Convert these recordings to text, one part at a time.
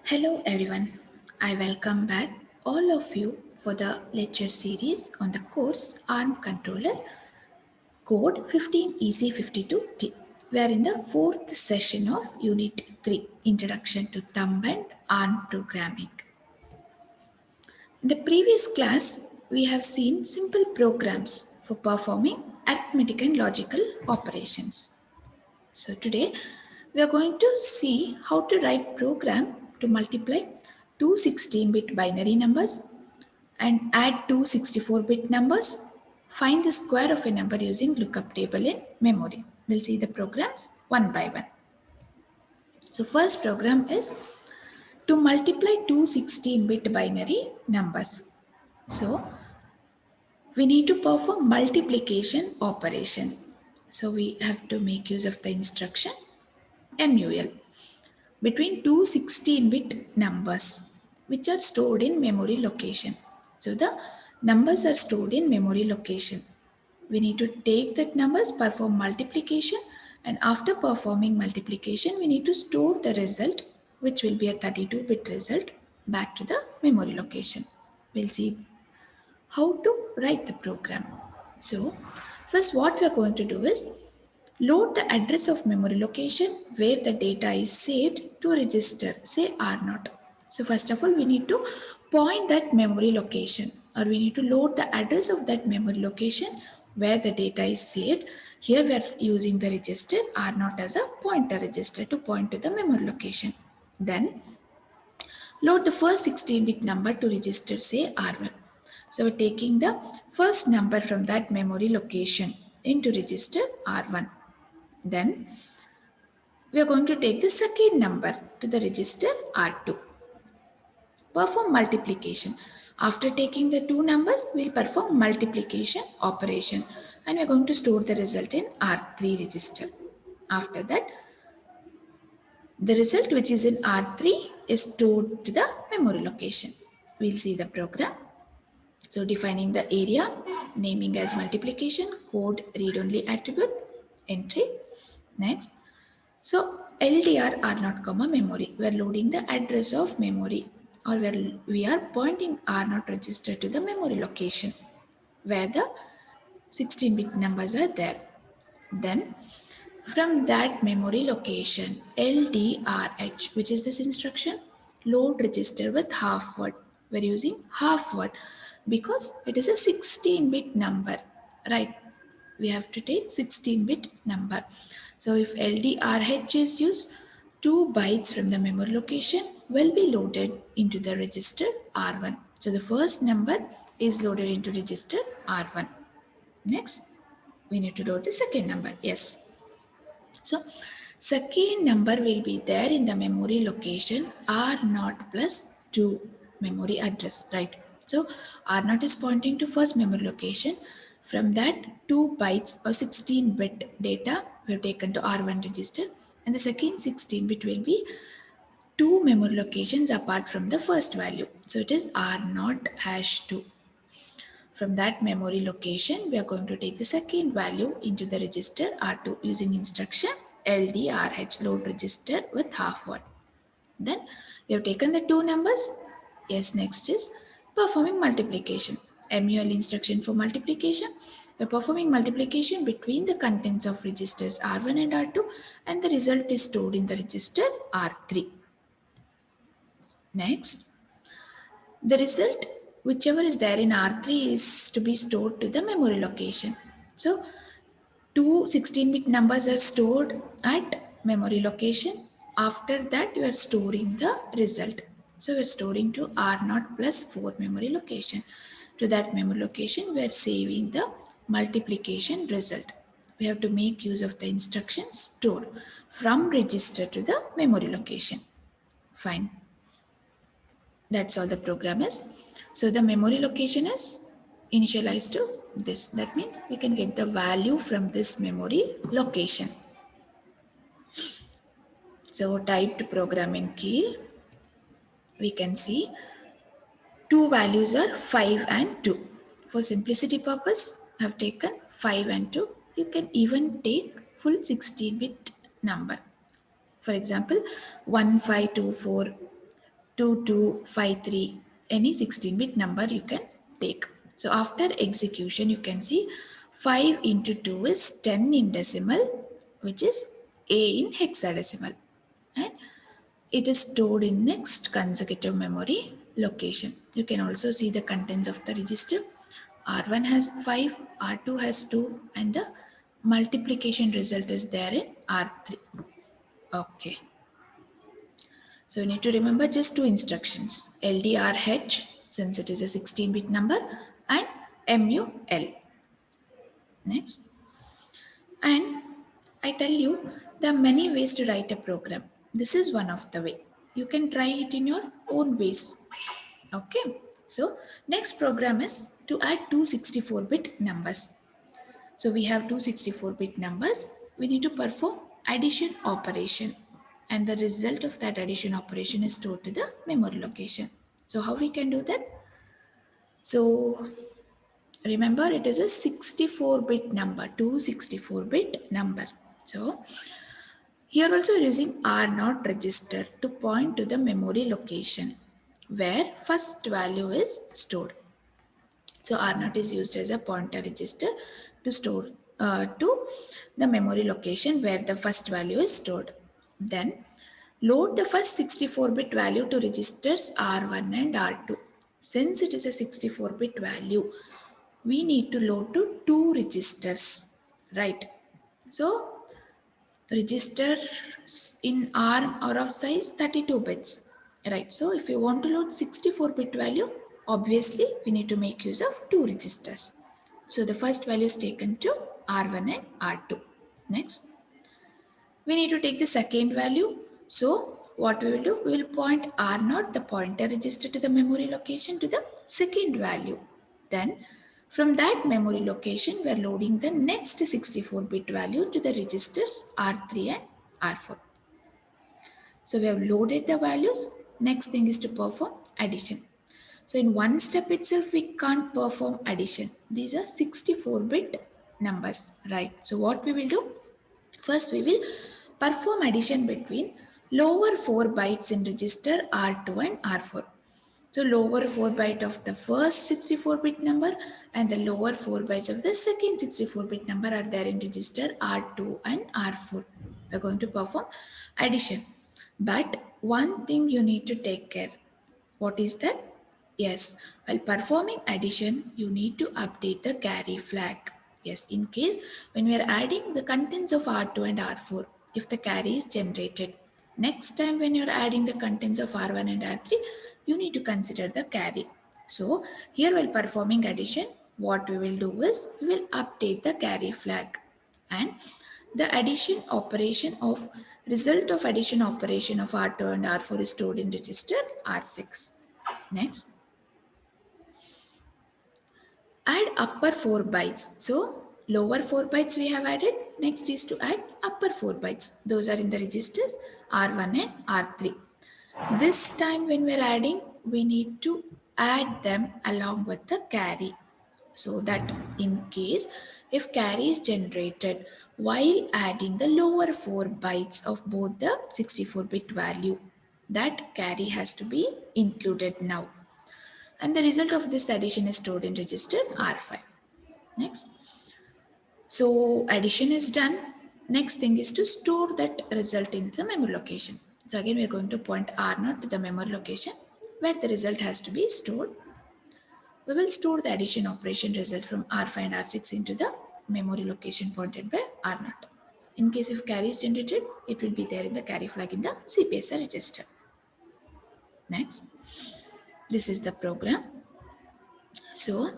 Hello everyone. I welcome back all of you for the lecture series on the course ARM Controller Code 15EC52T. We are in the fourth session of Unit 3 Introduction to Thumb and ARM Programming. In the previous class, we have seen simple programs for performing arithmetic and logical operations. So today we are going to see how to write program to multiply two 16-bit binary numbers and add two 64-bit numbers. Find the square of a number using lookup table in memory. We'll see the programs one by one. So first program is to multiply two 16-bit binary numbers. So we need to perform multiplication operation. So we have to make use of the instruction MUL between two 16-bit numbers which are stored in memory location. So the numbers are stored in memory location. We need to take that numbers, perform multiplication, and after performing multiplication, we need to store the result, which will be a 32-bit result, back to the memory location. We'll see how to write the program. So first what we are going to do is load the address of memory location where the data is saved to a register, say R0. So first of all, we need to point that memory location, or we need to load the address of that memory location where the data is saved. Here we are using the register R0 as a pointer register to point to the memory location. Then load the first 16-bit number to register, say R1. So we're taking the first number from that memory location into register R1. Then we are going to take the second number to the register R2. Perform multiplication. After taking the two numbers, we'll perform multiplication operation and we're going to store the result in R3 register. After that, the result which is in R3 is stored to the memory location. We'll see the program. So defining the area, naming as multiplication, code read-only attribute, entry. Next. So LDR R0 comma memory. We are loading the address of memory, or we are pointing R0 register to the memory location where the 16-bit numbers are there. Then from that memory location, LDRH, which is this instruction, load register with half word. We're using half word because it is a 16-bit number, right? We have to take 16-bit number. So if LDRH is used, 2 bytes from the memory location will be loaded into the register R1. So the first number is loaded into register R1. Next, we need to load the second number. Yes. So second number will be there in the memory location R0 plus 2 memory address, right? So R0 is pointing to first memory location. From that 2 bytes or 16-bit data we have taken to R1 register, and the second 16-bit will be two memory locations apart from the first value. So it is R0 hash 2. From that memory location, we are going to take the second value into the register R2 using instruction LDRH, load register with half word. Then we have taken the two numbers. Yes, next is performing multiplication. MUL instruction for multiplication. We are performing multiplication between the contents of registers R1 and R2, and the result is stored in the register R3. Next, the result, whichever is there in R3, is to be stored to the memory location. So, two 16-bit numbers are stored at memory location. After that, you are storing the result. So, we are storing to R0 plus 4 memory location. To that memory location, we are saving the multiplication result. We have to make use of the instruction store from register to the memory location. Fine. That's all the program is. So the memory location is initialized to this. That means we can get the value from this memory location. So typed program in Keel, we can see two values are 5 and 2. For simplicity purpose, I have taken 5 and 2. You can even take full 16-bit number. For example, 1524 2253, any 16-bit number you can take. So after execution, you can see 5 into 2 is 10 in decimal, which is A in hexadecimal. And it is stored in next consecutive memory location. You can also see the contents of the register. R1 has 5, R2 has 2, and the multiplication result is there in R3. Okay. So you need to remember just two instructions, LDRH, since it is a 16-bit number, and MUL. Next. And I tell you, there are many ways to write a program. This is one of the way. You can try it in your own ways. Okay. So next program is to add two 64-bit numbers. So we have two 64-bit numbers. We need to perform addition operation. And the result of that addition operation is stored to the memory location. So how we can do that? So remember, it is a 64-bit number, 264-bit number. So here also we are using R0 register to point to the memory location where first value is stored. So R0 is used as a pointer register to store to the memory location where the first value is stored. Then load the first 64-bit value to registers R1 and R2. Since it is a 64-bit value, we need to load to two registers, right? So registers in ARM are of size 32 bits, right? So if you want to load 64-bit value, obviously we need to make use of two registers. So the first value is taken to R1 and R2. Next, we need to take the second value. So what we will do, we will point R0, the pointer register, to the memory location to the second value. Then from that memory location, we are loading the next 64-bit value to the registers R3 and R4. So we have loaded the values. Next thing is to perform addition. So in one step itself, we can't perform addition. These are 64-bit numbers, right? So what we will do? First, we will perform addition between lower 4 bytes in register R2 and R4. So lower 4 byte of the first 64-bit number and the lower 4 bytes of the second 64-bit number are there in register R2 and R4. We are going to perform addition. But one thing you need to take care. What is that? Yes, while performing addition, you need to update the carry flag. Yes, in case when we are adding the contents of R2 and R4, if the carry is generated, next time when you are adding the contents of R1 and R3, you need to consider the carry. So here while performing addition, what we will do is we will update the carry flag, and the addition operation of result of addition operation of R2 and R4 is stored in register R6. Next, add upper 4 bytes. So lower 4 bytes we have added. Next is to add upper 4 bytes. Those are in the registers R1 and R3. This time when we are adding, we need to add them along with the carry. So that in case if carry is generated while adding the lower 4 bytes of both the 64-bit value, that carry has to be included now. And the result of this addition is stored in register R5. Next. So addition is done. Next thing is to store that result in the memory location. So again, we are going to point R0 to the memory location where the result has to be stored. We will store the addition operation result from R5 and R6 into the memory location pointed by R0. In case if carry is generated, it will be there in the carry flag in the CPSR register. Next, this is the program. So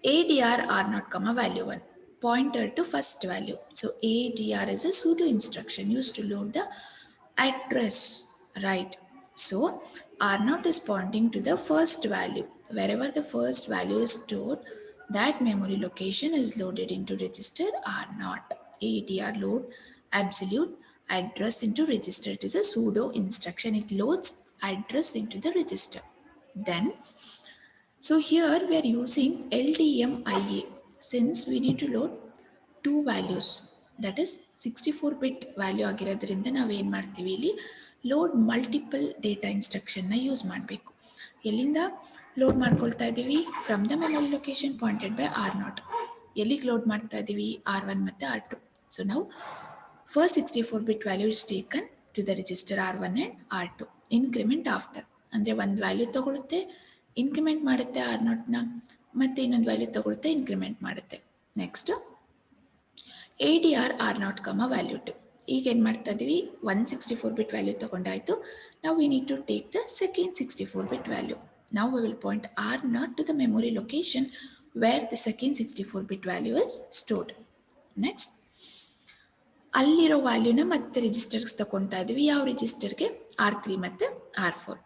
ADR R0 comma value 1 pointer to first value. So ADR is a pseudo instruction used to load the address, right? So R0 is pointing to the first value. Wherever the first value is stored, that memory location is loaded into register R0. ADR load absolute address into register. It is a pseudo instruction. It loads address into the register. Then so here we are using LDMIA since we need to load two values, that is 64-bit value ಆಗಿರೋದ್ರಿಂದ ನಾವು ಏನು ಮಾಡ್ತೀವಿ ಇಲ್ಲಿ load multiple data ಇನ್ಸ್ಟ್ರಕ್ಷನ್ನ use ಮಾಡಬೇಕು. ಎಲ್ಲಿಂದ load ಮಾಡ್ಕೊಳ್ತಾ ಇದ್ದೀವಿ? From the memory location pointed by R0. ಎಲ್ಲಿಗೆ ಲೋಡ್ ಮಾಡ್ತಾ ಇದ್ದೀವಿ? R1 ಮತ್ತು R2. ಸೊ ನಾವು first 64 bit value is taken to the register R1 and R2. Increment after ಅಂದರೆ ಒಂದು ವ್ಯಾಲ್ಯೂ ತಗೊಳುತ್ತೆ, ಇನ್ಕ್ರಿಮೆಂಟ್ ಮಾಡುತ್ತೆ R0ನ, ಮತ್ತು ಇನ್ನೊಂದು ವ್ಯಾಲ್ಯೂ ತಗೊಳುತ್ತೆ, ಇನ್ಕ್ರಿಮೆಂಟ್ ಮಾಡುತ್ತೆ. Next ADR R0, value 2. ಈಗ ಏನು ಮಾಡ್ತಾ ಇದ್ದೀವಿ? 164 ಬಿಟ್ ವ್ಯಾಲ್ಯೂ ತಗೊಂಡಾಯಿತು. ನಾವು we need to take the second 64 bit value. Now we will point R0 to the memory location where the second 64 bit value is stored. Next, ಅಲ್ಲಿರೋ ವ್ಯಾಲ್ಯೂನ ಮತ್ತೆ registers ತಗೊಳ್ತಾ ಇದ್ದೀವಿ. ಯಾವ ರಿಜಿಸ್ಟರ್ಗೆ? R3 ಮತ್ತು R4.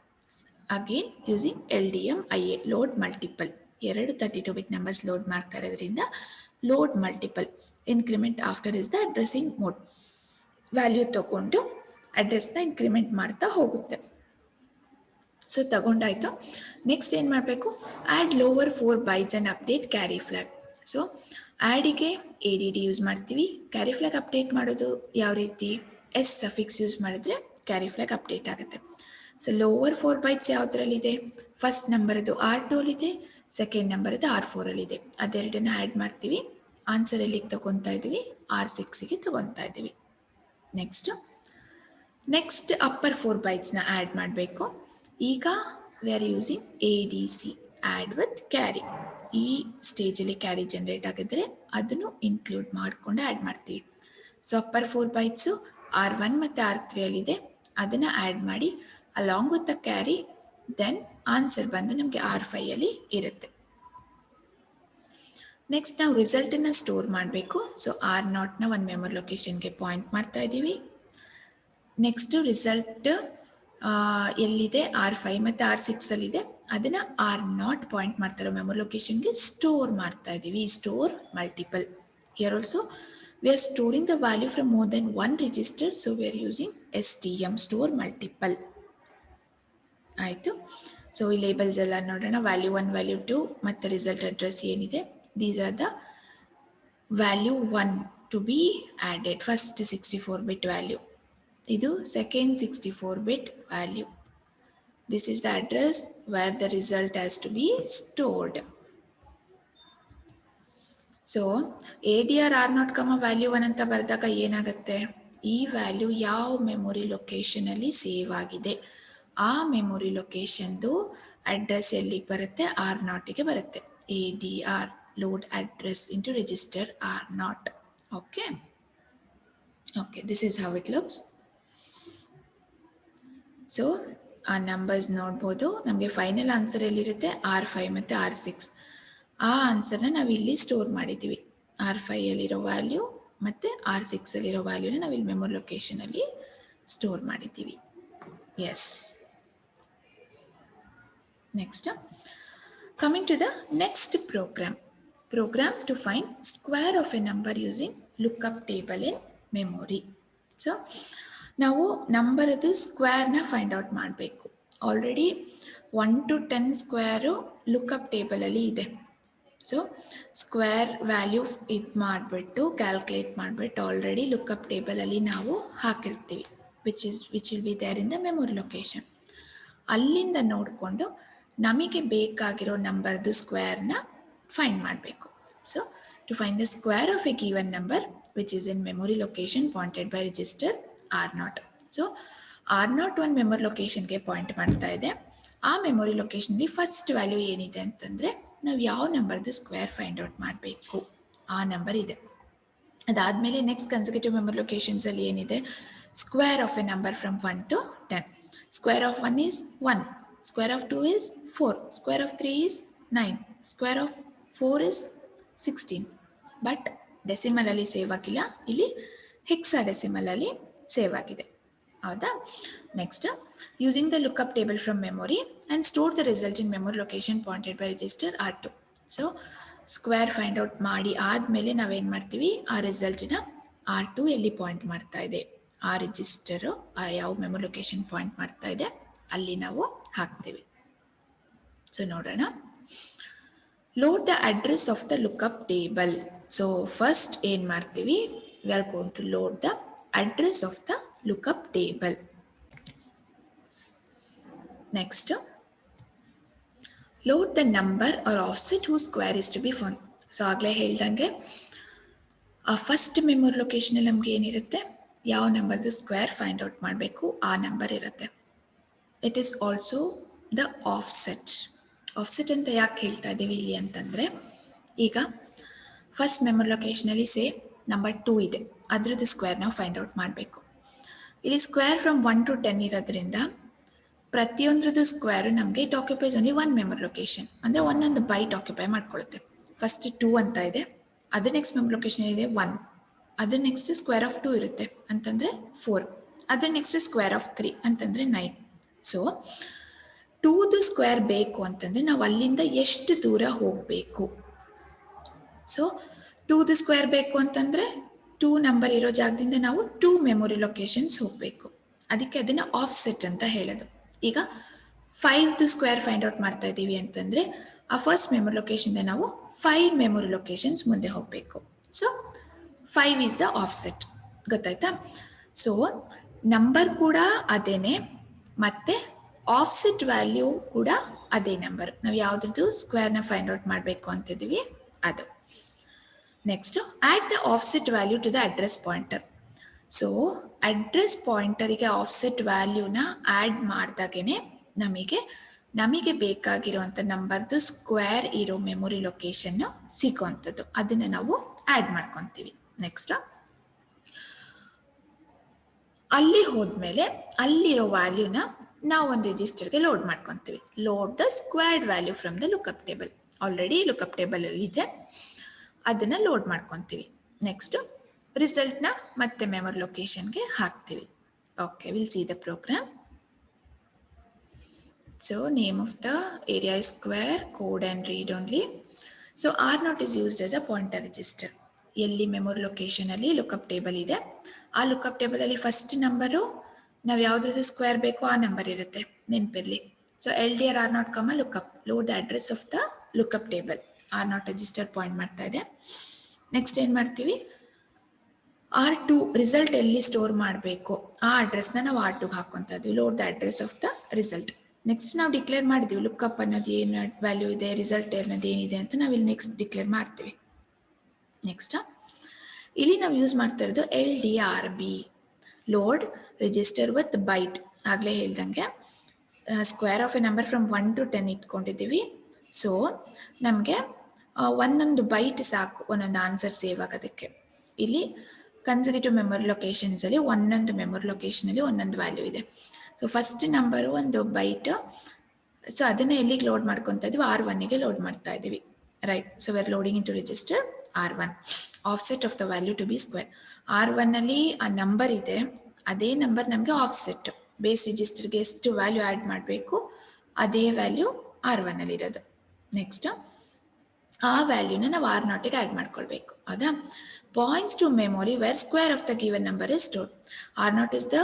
Again using LDMIA, load multiple. ಎರಡು 32 ಬಿಟ್ numbers load ಮಾಡ್ತಾ ಇರೋದ್ರಿಂದ load multiple. Increment after is the addressing mode. Value ತಗೊಂಡು ಅಡ್ರೆಸ್ನ ಇನ್ಕ್ರಿಮೆಂಟ್ ಮಾಡ್ತಾ ಹೋಗುತ್ತೆ. ಸೊ ತಗೊಂಡಾಯಿತು. ನೆಕ್ಸ್ಟ್ ಏನು ಮಾಡಬೇಕು? Add lower 4 bytes and update carry flag. So ಆ್ಯಡಿಗೆ ADD ಯೂಸ್ ಮಾಡ್ತೀವಿ. ಕ್ಯಾರಿ ಫ್ಲ್ಯಾಗ್ ಅಪ್ಡೇಟ್ ಮಾಡೋದು ಯಾವ ರೀತಿ? S ಸಫಿಕ್ಸ್ ಯೂಸ್ ಮಾಡಿದ್ರೆ ಕ್ಯಾರಿ ಫ್ಲ್ಯಾಗ್ ಅಪ್ಡೇಟ್ ಆಗುತ್ತೆ. ಸೊ ಲೋವರ್ 4 ಬೈಟ್ಸ್ ಯಾವುದರಲ್ಲಿದೆ? ಫಸ್ಟ್ ನಂಬರದು R2ಅಲ್ಲಿದೆ, ಸೆಕೆಂಡ್ ನಂಬರದು R4ಅಲ್ಲಿದೆ. ಅದೆರಡನ್ನ ಆ್ಯಡ್ ಮಾಡ್ತೀವಿ. ಆನ್ಸರ್ ಎಲ್ಲಿಗೆ ತಗೊತಾ ಇದ್ದೀವಿ? R6ಗೆ ತಗೊತಾ ಇದ್ದೀವಿ. ನೆಕ್ಸ್ಟ್ ಅಪ್ಪರ್ 4 ಬೈಟ್ಸ್ನ ಆ್ಯಡ್ ಮಾಡಬೇಕು. ಈಗ V are using ADC, add with carry. ಈ ಸ್ಟೇಜಲ್ಲಿ ಕ್ಯಾರಿ ಜನ್ರೇಟ್ ಆಗಿದ್ರೆ ಅದನ್ನು ಇನ್ಕ್ಲೂಡ್ ಮಾಡಿಕೊಂಡು ಆ್ಯಡ್ ಮಾಡ್ತೀವಿ. ಸೊ ಅಪ್ಪರ್ 4 ಬೈಟ್ಸು R1 ಮತ್ತು R3ಅಲ್ಲಿದೆ, ಅದನ್ನು ಆ್ಯಡ್ ಮಾಡಿ along with the carry. Then answer ಬಂದು ನಮಗೆ R5ಅಲ್ಲಿ ಇರುತ್ತೆ. ನೆಕ್ಸ್ಟ್ ನಾವು ರಿಸಲ್ಟನ್ನು ಸ್ಟೋರ್ ಮಾಡಬೇಕು. ಸೊ R0ನ ಒಂದು ಮೆಮೊರಿ ಲೊಕೇಶನ್ಗೆ ಪಾಯಿಂಟ್ ಮಾಡ್ತಾ ಇದ್ದೀವಿ. ನೆಕ್ಸ್ಟು ರಿಸಲ್ಟ್ ಎಲ್ಲಿದೆ? R5 ಮತ್ತು R6ಅಲ್ಲಿದೆ, ಅದನ್ನು R0 ಪಾಯಿಂಟ್ ಮಾಡ್ತಾರೋ ಮೆಮೊರಿ ಲೊಕೇಶನ್ಗೆ ಸ್ಟೋರ್ ಮಾಡ್ತಾ ಇದ್ದೀವಿ. Store multiple. Here also we are storing the value from more than one register. So we are using STM, store multiple. ಆಯಿತು. ಸೊ ಈ ಲೇಬಲ್ಸ್ ಎಲ್ಲ ನೋಡೋಣ. ವ್ಯಾಲ್ಯೂ 1, ವ್ಯಾಲ್ಯೂ 2 ಮತ್ತು ರಿಸಲ್ಟ್ ಅಡ್ರೆಸ್ ಏನಿದೆ, these are the value 1 to be added. First 64 bit value, ಇದು second 64 bit value. This is the address where the result has to be stored. So ADR R0, value 1 ಅಂತ ಬರೆದಾಗ ಏನಾಗುತ್ತೆ? ಈ value ಯಾವ memory ಲೊಕೇಶನಲ್ಲಿ save ಆಗಿದೆ ಆ memory ಲೊಕೇಶನ್ದು address ಎಲ್ಲಿಗೆ ಬರುತ್ತೆ? R0ಗೆ ಬರುತ್ತೆ. ADR, load address into register R0. Okay, this is how it looks. So ಆ ನಂಬರ್ಸ್ ನೋಡ್ಬೋದು. ನಮಗೆ ಫೈನಲ್ ಆನ್ಸರ್ ಎಲ್ಲಿರುತ್ತೆ? R5 ಮತ್ತು R6. ಆ ಆನ್ಸರ್ನ ನಾವು ಇಲ್ಲಿ ಸ್ಟೋರ್ ಮಾಡಿದ್ದೀವಿ. R5ಅಲ್ಲಿರೋ ವ್ಯಾಲ್ಯೂ ಮತ್ತು R6ಅಲ್ಲಿರೋ ವ್ಯಾಲ್ಯೂನ ನಾವಿಲ್ಲಿ ಮೆಮೊರಿ ಲೊಕೇಶನಲ್ಲಿ ಸ್ಟೋರ್ ಮಾಡಿದ್ದೀವಿ. Yes. Next, coming to the next program to find square of a number using lookup table in memory. So ನಾವು ನಂಬರದು ಸ್ಕ್ವೇರ್ನ ಫೈಂಡ್ ಔಟ್ ಮಾಡಬೇಕು. ಆಲ್ರೆಡಿ 1 to 10 ಸ್ಕ್ವೇರು ಲುಕ್ಅಪ್ ಟೇಬಲಲ್ಲಿ ಇದೆ. ಸೊ ಸ್ಕ್ವೇರ್ ವ್ಯಾಲ್ಯೂ ಇದು ಮಾಡಿಬಿಟ್ಟು ಕ್ಯಾಲ್ಕುಲೇಟ್ ಮಾಡಿಬಿಟ್ಟು ಆಲ್ರೆಡಿ ಲುಕ್ಅಪ್ ಟೇಬಲಲ್ಲಿ ನಾವು ಹಾಕಿರ್ತೀವಿ, which will be there in the memory location. ಅಲ್ಲಿಂದ ನೋಡಿಕೊಂಡು ನಮಗೆ ಬೇಕಾಗಿರೋ ನಂಬರ್ದು ಸ್ಕ್ವೇರ್ನ ಫೈಂಡ್ ಮಾಡಬೇಕು. So to find the square of a given number which is in memory location pointed by register R0. So R0 ಒಂದು ಮೆಮೊರಿ ಲೊಕೇಶನ್ಗೆ ಪಾಯಿಂಟ್ ಮಾಡ್ತಾ ಇದೆ. ಆ ಮೆಮೊರಿ ಲೊಕೇಶನ್ಲಿ ಫಸ್ಟ್ ವ್ಯಾಲ್ಯೂ ಏನಿದೆ ಅಂತಂದರೆ ನಾವು ಯಾವ ನಂಬರ್ದು ಸ್ಕ್ವೇರ್ ಫೈಂಡ್ ಔಟ್ ಮಾಡಬೇಕು ಆ ನಂಬರ್ ಇದೆ. ಅದಾದಮೇಲೆ ನೆಕ್ಸ್ಟ್ ಕನ್ಸಿಕ್ಯೂಟಿವ್ ಮೆಮೊರಿ ಲೊಕೇಶನ್ಸಲ್ಲಿ ಏನಿದೆ? Square of a number from 1 to 10. Square of 1 is 1, square of 2 is 4, square of 3 is 9, square of 4 is 16. But ಡೆಸಿಮಲಲ್ಲಿ ಸೇವ್ ಆಗಿಲ್ಲ, ಇಲ್ಲಿ ಹೆಕ್ಸಾಡೆಸಿಮಲಲ್ಲಿ ಸೇವ್ ಆಗಿದೆ. ಹೌದಾ? Next, using the lookup table from memory and store the result in memory location pointed by register R2. So square find out ಮಾಡಿ ಆದಮೇಲೆ ನಾವೇನು ಮಾಡ್ತೀವಿ? ಆ ರಿಸಲ್ಟನ್ನ R2 ಎಲ್ಲಿ ಪಾಯಿಂಟ್ ಮಾಡ್ತಾ ಇದೆ, ಆ ರಿಜಿಸ್ಟರು ಆ ಯಾವ ಮೆಮೊರಿ ಲೊಕೇಶನ್ ಪಾಯಿಂಟ್ ಮಾಡ್ತಾ ಇದೆ ಅಲ್ಲಿ ನಾವು ಹಾಕ್ತೀವಿ. ಸೊ ನೋಡೋಣ. Load the address of the lookup table. So first ಏನು ಮಾಡ್ತೀವಿ? We are going to load the address of the lookup table. Next load the number R offset who square is to be found. So ಆಗಲೇ ಹೇಳ್ದಂಗೆ ಆ first memory ಲೊಕೇಶನಲ್ಲಿ ನಮಗೆ ಏನಿರುತ್ತೆ, ಯಾವ ನಂಬರ್ದು square find out ಮಾಡಬೇಕು ಆ ನಂಬರ್ ಇರುತ್ತೆ. It is also the offset. Offset ಅಂತ ಯಾಕೆ ಹೇಳ್ತಾ ಇದ್ದೀವಿ ಇಲ್ಲಿ ಅಂತಂದರೆ, ಈಗ ಫಸ್ಟ್ ಮೆಮೊರಿ ಲೊಕೇಶನಲ್ಲಿ ಸೇ ನಂಬರ್ 2 ಇದೆ, ಅದ್ರದ್ದು ಸ್ಕ್ವೇರ್ ನಾವು ಫೈಂಡ್ ಔಟ್ ಮಾಡಬೇಕು. ಇಲ್ಲಿ ಸ್ಕ್ವೇರ್ ಫ್ರಮ್ 1 to 10 ಇರೋದ್ರಿಂದ ಪ್ರತಿಯೊಂದ್ರದ್ದು ಸ್ಕ್ವೇರು ನಮಗೆ it occupies only one memory location, ಅಂದರೆ ಒಂದೊಂದು ಬೈಟ್ ಆಕ್ಯುಪೈ ಮಾಡ್ಕೊಳ್ಳುತ್ತೆ. ಫಸ್ಟ್ 2 ಅಂತ ಇದೆ, ಅದ್ರ ನೆಕ್ಸ್ಟ್ ಮೆಮೊರಿ ಲೊಕೇಶನ್ ಇದೆ 1, ಅದ್ರ ನೆಕ್ಸ್ಟ್ ಸ್ಕ್ವೇರ್ ಆಫ್ 2 ಇರುತ್ತೆ ಅಂತಂದರೆ 4, ಅದ್ರ ನೆಕ್ಸ್ಟ್ ಸ್ಕ್ವೇರ್ ಆಫ್ 3 ಅಂತಂದರೆ 9. ಸೊ 2ದು ಸ್ಕ್ವೇರ್ ಬೇಕು ಅಂತಂದರೆ ನಾವು ಅಲ್ಲಿಂದ ಎಷ್ಟು ದೂರ ಹೋಗಬೇಕು. ಸೊ 2ದು ಸ್ಕ್ವೇರ್ ಬೇಕು ಅಂತಂದರೆ 2 ನಂಬರ್ ಇರೋ ಜಾಗದಿಂದ ನಾವು 2 ಮೆಮೊರಿ ಲೊಕೇಶನ್ಸ್ ಹೋಗಬೇಕು. ಅದಕ್ಕೆ ಅದನ್ನು ಆಫ್ಸೆಟ್ ಅಂತ ಹೇಳೋದು. ಈಗ 5ದು ಸ್ಕ್ವೇರ್ ಫೈಂಡ್ ಔಟ್ ಮಾಡ್ತಾ ಇದ್ದೀವಿ ಅಂತಂದರೆ ಆ ಫಸ್ಟ್ ಮೆಮೊರಿ ಲೊಕೇಶನ್ದ ನಾವು 5 ಮೆಮೊರಿ ಲೊಕೇಶನ್ಸ್ ಮುಂದೆ ಹೋಗಬೇಕು. So 5 is the offset. ಗೊತ್ತಾಯ್ತಾ? ಸೊ ನಂಬರ್ ಕೂಡ ಅದೇನೆ, ಮತ್ತು ಆಫ್ಸೆಟ್ ವ್ಯಾಲ್ಯೂ ಕೂಡ ಅದೇ ನಂಬರ್. ನಾವು ಯಾವುದ್ರದ್ದು ಸ್ಕ್ವೇರ್ನ ಫೈಂಡ್ ಔಟ್ ಮಾಡಬೇಕು ಅಂತಿದ್ದೀವಿ ಅದು. Next add the offset value to the address pointer. So address ಪಾಯಿಂಟರಿಗೆ ಆಫ್ಸೆಟ್ ವ್ಯಾಲ್ಯೂನ ಆ್ಯಡ್ ಮಾಡಿದಾಗೇ ನಮಗೆ ಬೇಕಾಗಿರುವಂಥ ನಂಬರ್ದು ಸ್ಕ್ವೇರ್ ಇರೋ ಮೆಮೊರಿ ಲೊಕೇಶನ್ನು ಸಿಗೋವಂಥದ್ದು. ಅದನ್ನು ನಾವು ಆ್ಯಡ್ ಮಾಡ್ಕೊತೀವಿ. ನೆಕ್ಸ್ಟ್ ಅಲ್ಲಿ ಹೋದ್ಮೇಲೆ ಅಲ್ಲಿರೋ ವ್ಯಾಲ್ಯೂನ ನಾವು ಒಂದು ರಿಜಿಸ್ಟರ್ಗೆ ಲೋಡ್ ಮಾಡ್ಕೊತೀವಿ. Load the squared value from the lookup table. Already lookup ಟೇಬಲಲ್ಲಿ ಇದೆ, ಅದನ್ನು ಲೋಡ್ ಮಾಡ್ಕೊತೀವಿ. ನೆಕ್ಸ್ಟು ರಿಸಲ್ಟ್ನ ಮತ್ತೆ ಮೆಮೊರಿ ಲೊಕೇಶನ್ಗೆ ಹಾಕ್ತೀವಿ. Okay, will see the program. So name of the area is square, code and read only. So R0 is used as a pointer register. ಎಲ್ಲಿ memory ಲೊಕೇಶನಲ್ಲಿ lookup table ಇದೆ, ಆ ಲುಕಪ್ ಟೇಬಲಲ್ಲಿ ಫಸ್ಟ್ ನಂಬರು ನಾವು ಯಾವುದ್ರದ್ದು square ಬೇಕೋ ಆ number ಇರುತ್ತೆ, ನೆನಪಿರಲಿ. So LDR R0, lookup, load the address of the lookup table. R0 register point ಮಾಡ್ತಾ ಇದೆ. ನೆಕ್ಸ್ಟ್ ಏನು ಮಾಡ್ತೀವಿ, R2 ರಿಸಲ್ಟ್ ಎಲ್ಲಿ ಸ್ಟೋರ್ ಮಾಡಬೇಕು ಆ ಅಡ್ರೆಸ್ನ ನಾವು R2ಗೆ ಹಾಕ್ಕೊತಾ ಇದ್ವಿ. Load the address of the result. Next ನಾವು ಡಿಕ್ಲೇರ್ ಮಾಡಿದ್ವಿ ಲುಕಪ್ ಅನ್ನೋದು ಏನು ವ್ಯಾಲ್ಯೂ ಇದೆ, ರಿಸಲ್ಟ್ ಅನ್ನೋದು ಏನಿದೆ ಅಂತ ನಾವು ಇಲ್ಲಿ ನೆಕ್ಸ್ಟ್ ಡಿಕ್ಲೇರ್ ಮಾಡ್ತೀವಿ. ನೆಕ್ಸ್ಟ್ ಇಲ್ಲಿ ನಾವು ಯೂಸ್ ಮಾಡ್ತಾ ಇರೋದು LDRB, load register with byte. ಆಗಲೇ ಹೇಳ್ದಂಗೆ square of a number from 1 to 10 ಇಟ್ಕೊಂಡಿದ್ದೀವಿ. ಸೊ ನಮಗೆ ಒಂದೊಂದು ಬೈಟ್ ಸಾಕು ಒಂದೊಂದು ಆನ್ಸರ್ ಸೇವ್ ಆಗೋದಕ್ಕೆ. ಇಲ್ಲಿ ಕನ್ಸರ್ವೇಟಿವ್ ಮೆಮೊರಿ ಲೊಕೇಶನ್ಸಲ್ಲಿ ಒಂದೊಂದು ಮೆಮೊರಿ ಲೊಕೇಶನಲ್ಲಿ ಒಂದೊಂದು ವ್ಯಾಲ್ಯೂ ಇದೆ. ಸೊ ಫಸ್ಟ್ ನಂಬರು ಒಂದು ಬೈಟ್, ಸೊ ಅದನ್ನು ಎಲ್ಲಿಗೆ ಲೋಡ್ ಮಾಡ್ಕೊತಾ ಇದ್ದೀವಿ, R1ಗೆ ಲೋಡ್ ಮಾಡ್ತಾ ಇದ್ದೀವಿ. Right. So we are loading into register R1. Offset of the value to be square. R1ನಲ್ಲಿ ಆ ನಂಬರ್ ಇದೆ, ಅದೇ ನಂಬರ್ ನಮಗೆ ಆಫ್ಸೆಟ್. ಬೇಸ್ ರಿಜಿಸ್ಟರ್ಗೆ ಎಷ್ಟು ವ್ಯಾಲ್ಯೂ ಆ್ಯಡ್ ಮಾಡಬೇಕು ಅದೇ ವ್ಯಾಲ್ಯೂ R1ನಲ್ಲಿ ಇರೋದು. ನೆಕ್ಸ್ಟ್ ಆ ವ್ಯಾಲ್ಯೂನ ನಾವು R0ಗೆ ಆ್ಯಡ್ ಮಾಡ್ಕೊಳ್ಬೇಕು. ಹೌದಾ? Points to memory where square of the given number is stored. R0 is the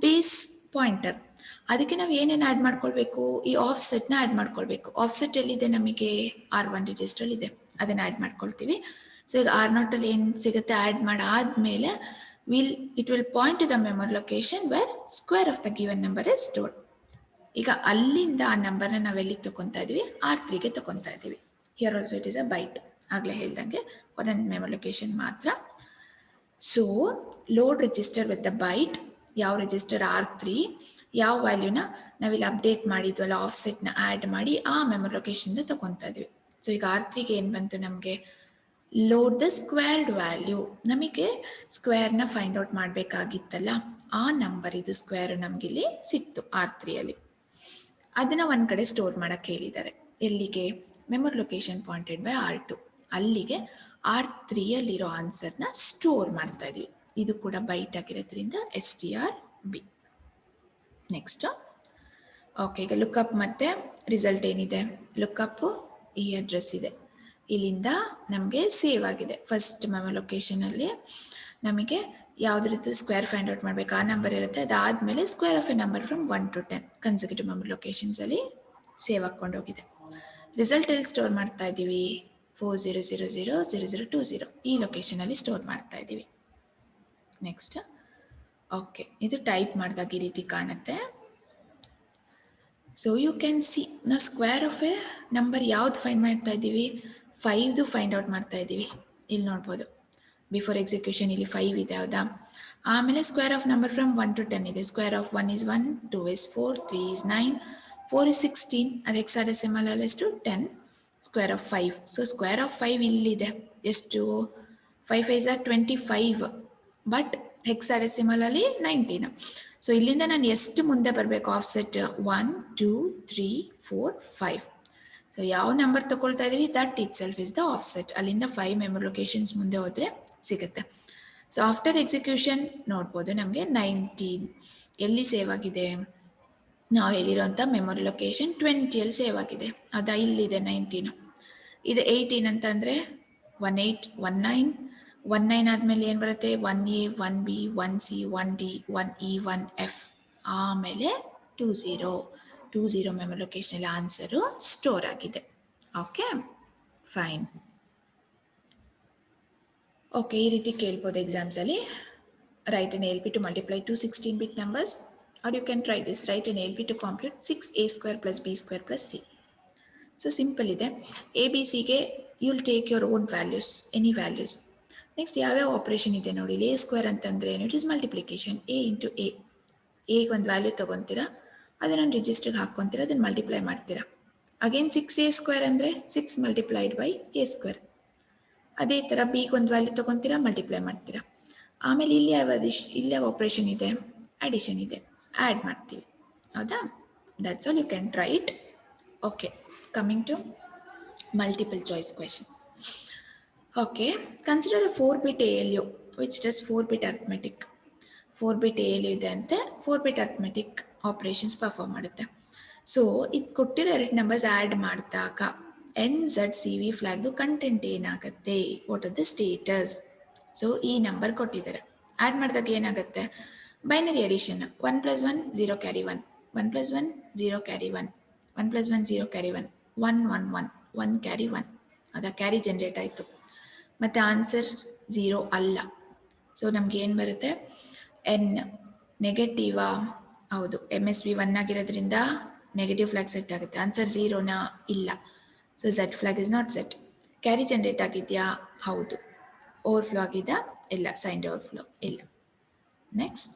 base pointer. ಅದಕ್ಕೆ ನಾವು ಏನೇನು ಆ್ಯಡ್ ಮಾಡ್ಕೊಳ್ಬೇಕು, ಈ ಆಫ್ಸೆಟ್ನ ಆ್ಯಡ್ ಮಾಡ್ಕೊಳ್ಬೇಕು. ಆಫ್ಸೆಟ್ ಎಲ್ಲಿದೆ, ನಮಗೆ R1 ರಿಜಿಸ್ಟರ್ ಇದೆ, ಅದನ್ನು ಆ್ಯಡ್ ಮಾಡ್ಕೊಳ್ತೀವಿ. ಸೊ ಈಗ R0ಅಲ್ಲಿ ಏನು ಸಿಗುತ್ತೆ ಆ್ಯಡ್ ಮಾಡಾದ್ಮೇಲೆ it will point to the memory location where square of the given number is stored. ಈಗ ಅಲ್ಲಿಂದ ಆ ನಂಬರ್ನ ನಾವು ಎಲ್ಲಿಗೆ ತೊಗೊತಾ ಇದ್ದೀವಿ, R3ಗೆ ತೊಗೊತಾ ಇದ್ದೀವಿ. Here also it is a byte. ಆಗಲೇ ಹೇಳ್ದಂಗೆ ಒಂದೊಂದು ಮೆಮೊರಿ ಲೊಕೇಶನ್ ಮಾತ್ರ. So load register with the byte. ಯಾವ ರಿಜಿಸ್ಟರ್ R3, ಯಾವ ವ್ಯಾಲ್ಯೂನ ನಾವಿಲ್ಲಿ ಅಪ್ಡೇಟ್ ಮಾಡಿದ್ವಲ್ಲ ಆಫ್ಸೆಟ್ನ ಆ್ಯಡ್ ಮಾಡಿ ಆ ಮೆಮೊರಿ ಲೊಕೇಶನ್ದು ತೊಗೊತಾ ಇದ್ವಿ. ಸೊ ಈಗ R3ಗೆ ಏನು ಬಂತು, ನಮಗೆ ಲೋಡ್ ದ ಸ್ಕ್ವೇರ್ಡ್ ವ್ಯಾಲ್ಯೂ. ನಮಗೆ ಸ್ಕ್ವೇರ್ನ ಫೈಂಡ್ ಔಟ್ ಮಾಡಬೇಕಾಗಿತ್ತಲ್ಲ, ಆ ನಂಬರ್ ಇದು ಸ್ಕ್ವೇರ್ ನಮಗಿಲ್ಲಿ ಸಿಕ್ತು R3ಅಲ್ಲಿ. ಅದನ್ನು ಒಂದು ಕಡೆ ಸ್ಟೋರ್ ಮಾಡೋಕ್ಕೆ ಹೇಳಿದ್ದಾರೆ. ಎಲ್ಲಿಗೆ, memory location pointed by R2. ಅಲ್ಲಿಗೆ R3ಯಲ್ಲಿರೋ ಆನ್ಸರ್ನ ಸ್ಟೋರ್ ಮಾಡ್ತಾ ಇದ್ವಿ. ಇದು ಕೂಡ ಬೈಟ್ ಆಗಿರೋದ್ರಿಂದ STRB. ನೆಕ್ಸ್ಟ್ ಓಕೆ, ಈಗ ಲುಕಪ್ ಮತ್ತು ರಿಸಲ್ಟ್ ಏನಿದೆ, ಲುಕಪ್ಪು ಈ ಅಡ್ರೆಸ್ ಇದೆ, ಇಲ್ಲಿಂದ ನಮಗೆ ಸೇವ್ ಆಗಿದೆ. ಫಸ್ಟ್ ಮೆಮೊರಿ ಲೊಕೇಶನಲ್ಲಿ ನಮಗೆ ಯಾವುದ್ರದ್ದು ಸ್ಕ್ವೇರ್ ಫೈಂಡ್ ಔಟ್ ಮಾಡಬೇಕು ಆ ನಂಬರ್ ಇರುತ್ತೆ. ಅದಾದಮೇಲೆ square of a number from 1 to 10 conservative memory ಲೊಕೇಶನ್ಸಲ್ಲಿ ಸೇವ್ ಹಾಕ್ಕೊಂಡು ಹೋಗಿದೆ. ರಿಸಲ್ಟ್ ಎಲ್ಲಿ ಸ್ಟೋರ್ ಮಾಡ್ತಾ ಇದ್ದೀವಿ, 40000020 ಈ ಲೊಕೇಶನಲ್ಲಿ ಸ್ಟೋರ್ ಮಾಡ್ತಾ ಇದ್ದೀವಿ. ನೆಕ್ಸ್ಟ್ ಓಕೆ, ಇದು ಟೈಪ್ ಮಾಡಿದಾಗ ಈ ರೀತಿ ಕಾಣುತ್ತೆ. ಸೊ ಯು ಕ್ಯಾನ್ ಸಿ ನಾವು ಸ್ಕ್ವೇರ್ ಆಫ್ ಎ ನಂಬರ್ ಯಾವ್ದು ಫೈಂಡ್ ಮಾಡ್ತಾ ಇದ್ದೀವಿ, 5ದು ಫೈಂಡ್ ಔಟ್ ಮಾಡ್ತಾ ಇದ್ದೀವಿ. ಇಲ್ಲಿ ನೋಡ್ಬೋದು ಬಿಫೋರ್ ಎಕ್ಸಿಕ್ಯೂಷನ್ ಇಲ್ಲಿ 5 ಇದೆ ಹೌದಾ. ಆಮೇಲೆ square of number from 1 to 10 ಇದೆ. Square of 1 is 1, 2 is 4, 3 is 9, 4 is 16. ಅದು ಹೆಕ್ಸಾಡೆಸಿಮಲ್ ಅಲ್ಲಿ ಎಷ್ಟು 10. Square of 5, so square of 5 ಇಲ್ಲಿದೆ ಎಷ್ಟು 5 5 are 25, ಬಟ್ ಹೆಕ್ಸಾಡೆಸಿಮಲ್ ಅಲ್ಲಿ 19. ಸೊ ಇಲ್ಲಿಂದ ನಾನು ಎಷ್ಟು ಮುಂದೆ ಬರಬೇಕು ಆಫ್ಸೆಟ್ 1 2 3 4 5. ಸೊ ಯಾವ ನಂಬರ್ ತಗೊಳ್ತಾ ಇದೀವಿ that it self is the offset. ಅಲ್ಲಿಂದ 5 ಮೆಮೊರಿ ಲೊಕೇಶನ್ಸ್ ಮುಂದೆ ಹೋದ್ರೆ ಸಿಗುತ್ತೆ. ಸೊ ಆಫ್ಟರ್ ಎಕ್ಸಿಕ್ಯೂಷನ್ ನೋಡ್ಬೋದು ನಮಗೆ 19 ಎಲ್ಲಿ ಸೇವ್ ಆಗಿದೆ, ನಾವು ಹೇಳಿರೋಂಥ ಮೆಮೊರಿ ಲೊಕೇಶನ್ 20 ಸೇವ್ ಆಗಿದೆ. ಅದ ಇಲ್ಲಿದೆ 19. ಇದು 18 ಅಂತ ಅಂದರೆ 18 19 19 ಆದಮೇಲೆ ಏನು ಬರುತ್ತೆ 1A 1B 1C 1D 1E 1F ಆಮೇಲೆ 20 ಮೆಮೊರಿ ಲೊಕೇಶನಲ್ಲಿ ಆನ್ಸರು ಸ್ಟೋರ್ ಆಗಿದೆ. Okay fine. ಓಕೆ ಈ ರೀತಿ ಕೇಳ್ಬೋದು ಎಕ್ಸಾಮ್ಸಲ್ಲಿ. Write an ALP to multiply two 16-bit numbers, or you can try this. Write an ALP to compute 6a square plus b square plus c. So simple ಇದೆ. A B C ಗೆ you'll take your own values, any values. Next ಯಾವ್ಯಾವ operation ಇದೆ ನೋಡಿ. a square ಅಂತಂದರೆ ಏನು, it is multiplication. a into a, ಎಗೆ ಒಂದು value ತೊಗೊತೀರಾ, ಅದನ್ನು ರಿಜಿಸ್ಟರ್ಗೆ ಹಾಕ್ಕೊತೀರಾ, ಅದನ್ನು ಮಲ್ಟಿಪ್ಲೈ ಮಾಡ್ತೀರಾ. ಅಗೇನ್ 6a ಸ್ಕ್ವೇರ್ ಅಂದರೆ 6 ಮಲ್ಟಿಪ್ಲೈಡ್ ಬೈ a ಸ್ಕ್ವೇರ್. ಅದೇ ಥರ ಬಿಗೆ ಒಂದು ವ್ಯಾಲ್ಯೂ ತೊಗೊತೀರಾ, ಮಲ್ಟಿಪ್ಲೈ ಮಾಡ್ತೀರಾ. ಆಮೇಲೆ ಇಲ್ಲಿ ಯಾವ ಆಪ್ರೇಷನ್ ಇದೆ, ಅಡಿಷನ್ ಇದೆ, ಆ್ಯಡ್ ಮಾಡ್ತೀವಿ ಹೌದಾ. That's all, you can try it. Okay, coming to multiple choice question. Okay, consider a 4-bit ALU which does 4-bit arithmetic. 4-bit ALU ಇದೆ ಅಂತೆ, 4-bit ಅರ್ಥಮೆಟಿಕ್ ಆಪ್ರೇಷನ್ಸ್ ಪರ್ಫಾರ್ಮ್ ಮಾಡುತ್ತೆ. ಸೊ ಇದು ಕೊಟ್ಟಿರೋ 2 numbers add ಮಾಡಿದಾಗ NZCV ಫ್ಲಾಗ್ದು content ಏನಾಗುತ್ತೆ, what are the status. So ಈ number ಕೊಟ್ಟಿದ್ದಾರೆ, ಆ್ಯಡ್ ಮಾಡಿದಾಗ ಏನಾಗುತ್ತೆ, binary addition 1 + 1 0 carry 1, 1 + 1 0 carry 1, 1 + 1 0 carry 1, 1 1 1 1 carry 1. ಅದ ಕ್ಯಾರಿ ಜನ್ರೇಟ್ ಆಯಿತು, ಮತ್ತು ಆನ್ಸರ್ 0 ಅಲ್ಲ. ಸೊ ನಮ್ಗೆ ಏನು ಬರುತ್ತೆ, ಎನ್ ನೆಗೆಟಿವಾ, ಹೌದು MSB 1 ಆಗಿರೋದ್ರಿಂದ ನೆಗೆಟಿವ್ ಫ್ಲಾಗ್ ಸೆಟ್ ಆಗುತ್ತೆ. ಆನ್ಸರ್ 0ನಾ ಇಲ್ಲ, so Z flag is not set. Carry generate ಆಗಿದೆಯಾ, ಹೌದು. ಓವರ್ಫ್ಲೋ ಆಗಿದೆ ಇಲ್ಲ, ಸೈನ್ಡ್ ಓವರ್ಫ್ಲೋ ಇಲ್ಲ. Next,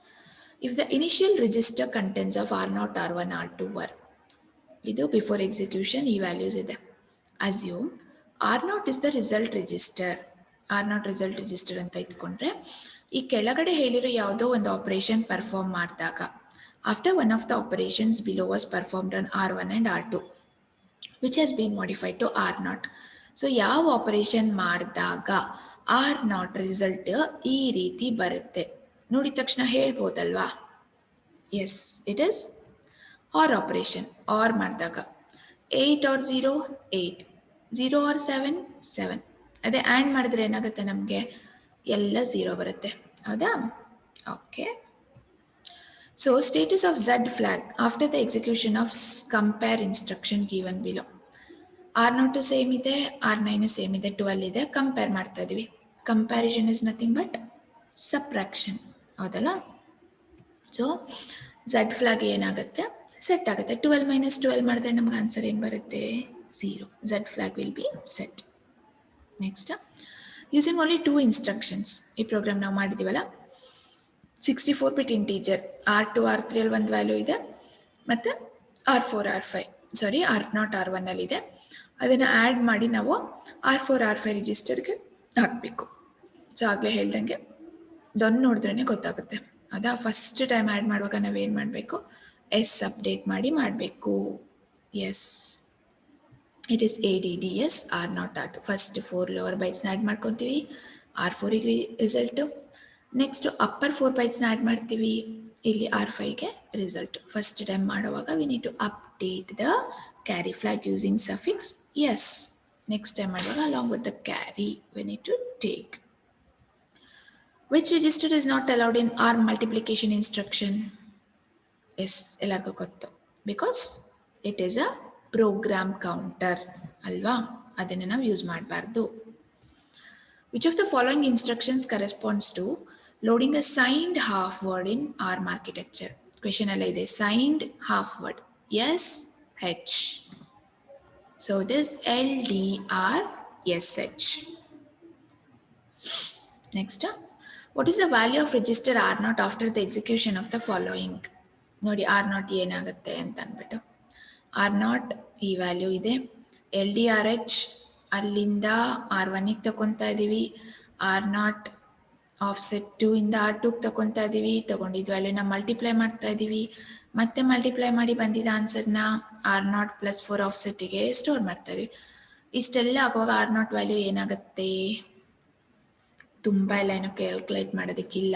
if the initial register contents of R0 R1 R2 var, ಇದು ಬಿಫೋರ್ ಎಕ್ಸಿಕ್ಯೂಷನ್ ಈ ವ್ಯಾಲ್ಯೂಸ್ ಇದೆ. Assume R0 is the result register. R0 result register ಅಂತ ಇಟ್ಕೊಂಡ್ರೆ ಈ ಕೆಳಗಡೆ ಹೇಳಿರೋ ಯಾವುದೋ ಒಂದು ಆಪರೇಷನ್ ಪರ್ಫಾರ್ಮ್ ಮಾಡಿದಾಗ after one of the operations below was performed on R1 and R2 which has been modified to R0. So ಯಾವ ಆಪರೇಷನ್ ಮಾಡಿದಾಗ R0 ರಿಸಲ್ಟ್ ಈ ರೀತಿ ಬರುತ್ತೆ ನೋಡಿದ ತಕ್ಷಣ ಹೇಳ್ಬೋದಲ್ವಾ. Yes, it is OR operation. OR ಮಾಡಿದಾಗ 8 or 0 8, 0 or 7 7. ಅದೇ ಆ್ಯಂಡ್ ಮಾಡಿದ್ರೆ ಏನಾಗುತ್ತೆ, ನಮಗೆ ಎಲ್ಲ 0 ಬರುತ್ತೆ ಹೌದಾ. Okay, so status of Z flag after the execution of compare instruction given below. R0 same ಇದೆ, R9 ಸೇಮ್ ಇದೆ, 12 ಇದೆ. ಕಂಪೇರ್ ಮಾಡ್ತಾ ಇದೀವಿ. Comparison is nothing but subtraction ಹೌದಲ್ಲ. ಸೊ Z ಫ್ಲಾಗ್ ಏನಾಗುತ್ತೆ, ಸೆಟ್ ಆಗುತ್ತೆ. 12 - 12 ಮಾಡಿದ್ರೆ ನಮ್ಗೆ ಆನ್ಸರ್ ಏನು ಬರುತ್ತೆ, 0. Z flag will be set. Next, using only 2 instructions, ಈ ಪ್ರೋಗ್ರಾಮ್ ನಾವು ಮಾಡಿದ್ದೀವಲ್ಲ. 64-bit ಇಂಟೀಜರ್ R2 R3 ಅಲ್ಲಿ ಒಂದು ವ್ಯಾಲ್ಯೂ ಇದೆ, ಮತ್ತು R4 R5 R0 R1 ಅಲ್ಲಿ ಇದೆ. ಅದನ್ನು ಆ್ಯಡ್ ಮಾಡಿ ನಾವು R4 R5 ರಿಜಿಸ್ಟರ್ಗೆ ಹಾಕಬೇಕು. ಸೊ ಆಗಲೇ ಹೇಳ್ದಂಗೆ ದೊಡ್ಡ ನೋಡಿದ್ರೇ ಗೊತ್ತಾಗುತ್ತೆ ಅದಾ. ಫಸ್ಟ್ ಟೈಮ್ ಆ್ಯಡ್ ಮಾಡುವಾಗ ನಾವೇನು ಮಾಡಬೇಕು, ಎಸ್ ಅಪ್ಡೇಟ್ ಮಾಡಿ ಮಾಡಬೇಕು. Yes, it is ADDS R0 R2. First 4 lower ಬೈಟ್ಸ್ನ ಆ್ಯಡ್ ಮಾಡ್ಕೊತೀವಿ, R4ಗೆ ರಿಸಲ್ಟು. ನೆಕ್ಸ್ಟು ಅಪ್ಪರ್ 4 ಬೈಟ್ಸ್ನ ಆ್ಯಡ್ ಮಾಡ್ತೀವಿ, ಇಲ್ಲಿ R5ಗೆ ರಿಸಲ್ಟ್. ಫಸ್ಟ್ ಟೈಮ್ ಮಾಡುವಾಗ we need to update the carry flag using suffix S. Next time ಮಾಡುವಾಗ along with the carry we need to take. Which register is not allowed in our multiplication instruction. Yes, ಎಲ್ಲರಿಗೂ ಗೊತ್ತು, because it is a program counter ಅಲ್ವಾ, ಅದನ್ನು ನಾವು use ಮಾಡಬಾರ್ದು. Which of the following instructions corresponds to loading a signed half word in ARM architecture. Question ಎಲ್ಲ ಇದೆ, signed half word So it is LDRSH. Next, what is the value of register R0 after the execution of the following? ನೋಡಿ R0 ಏನಾಗುತ್ತೆ ಅಂತ ಅಂದ್ಬಿಟ್ಟು R0 ಈ value ಇದೆ, LDRH ಅಲ್ಲಿಂದ R1ಗೆ ತಗೊತಾ ಇದ್ದೀವಿ, R0 ಆಫ್ಸೆಟ್ 2 ಇಂದ R2ಗೆ ತಗೊತಾ ಇದ್ದೀವಿ, ತಗೊಂಡಿದ್ದ ವ್ಯಾಲ್ಯೂನ ಮಲ್ಟಿಪ್ಲೈ ಮಾಡ್ತಾ ಇದ್ದೀವಿ, ಮತ್ತೆ ಮಲ್ಟಿಪ್ಲೈ ಮಾಡಿ ಬಂದಿದ್ದ ಆನ್ಸರ್ನ R0 ಪ್ಲಸ್ 4 ಆಫ್ಸೆಟ್ಟಿಗೆ ಸ್ಟೋರ್ ಮಾಡ್ತಾ ಇದ್ದೀವಿ. ಇಷ್ಟೆಲ್ಲ ಆಗುವಾಗ R0 ವ್ಯಾಲ್ಯೂ ಏನಾಗುತ್ತೆ? ತುಂಬ ಎಲ್ಲ ಏನೋ ಕ್ಯಾಲ್ಕುಲೇಟ್ ಮಾಡೋದಕ್ಕಿಲ್ಲ,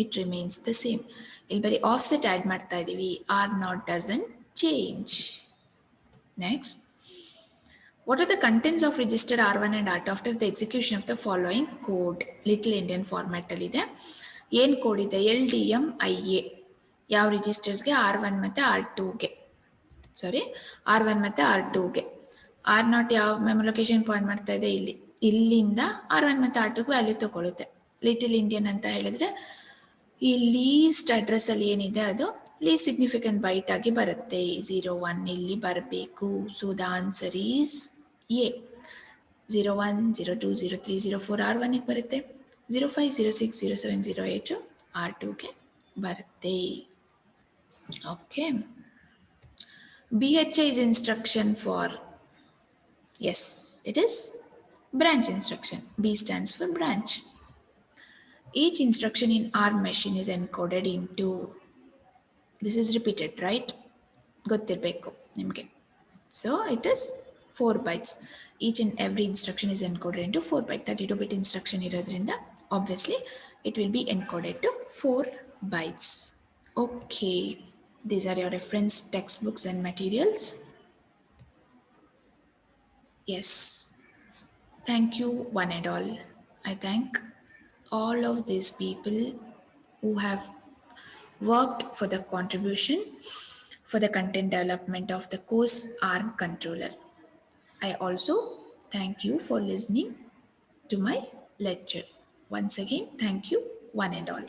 ಇಟ್ ರಿಮೈನ್ಸ್ ದ ಸೇಮ್. ಇಲ್ಲಿ ಬರೀ ಆಫ್ಸೆಟ್ ಆ್ಯಡ್ ಮಾಡ್ತಾ ಇದ್ದೀವಿ, R0 doesn't change. Next, what are the contents of register R1 and R2 after the execution of the following code? Little endian ಫಾರ್ಮ್ಯಾಟಲ್ಲಿ ಇದೆ. ಏನು ಕೋಡ್ ಇದೆ? LDMIA. ಯಾವ ರಿಜಿಸ್ಟರ್ಸ್ಗೆ? R1 ಮತ್ತು R2ಗೆ, R1 ಮತ್ತು R2ಗೆ. R0 ಯಾವ ಮೆಮೊರಿ ಲೊಕೇಶನ್ ಪಾಯಿಂಟ್ ಮಾಡ್ತಾ ಇದೆ? ಇಲ್ಲಿ. ಇಲ್ಲಿಂದ R1 ಮತ್ತು R2ಗೆ ವ್ಯಾಲ್ಯೂ ತಗೊಳುತ್ತೆ. ಲಿಟಲ್ ಇಂಡಿಯನ್ ಅಂತ ಹೇಳಿದ್ರೆ ಈ ಲೀಸ್ಟ್ ಅಡ್ರೆಸ್ಸಲ್ಲಿ ಏನಿದೆ ಅದು ಲೀಸ್ಟ್ ಸಿಗ್ನಿಫಿಕೆಂಟ್ ಬೈಟ್ ಆಗಿ ಬರುತ್ತೆ. 01 ಇಲ್ಲಿ ಬರಬೇಕು. So the answer is A. 01, 02, 03, 04 R1ಗೆ ಬರುತ್ತೆ, 05, 06, 07, 08 R2ಗೆ ಬರುತ್ತೆ. Okay. BHI is instruction for, yes, it is branch instruction. B stands for branch. Each instruction in ARM machine is encoded into, this is repeated, right? ಗೊತ್ತಿರಬೇಕು ನಿಮಗೆ. So it is 4 bytes. Each and every instruction is encoded into 4 bytes. 32-bit instruction ಇರೋದ್ರಿಂದ obviously it will be encoded to 4 bytes. Okay, these are your reference textbooks and materials. Yes, thank you one and all. I thank all of these people who have worked for the contribution for the content development of the course ARM controller. I also thank you for listening to my lecture. Once again, thank you one and all.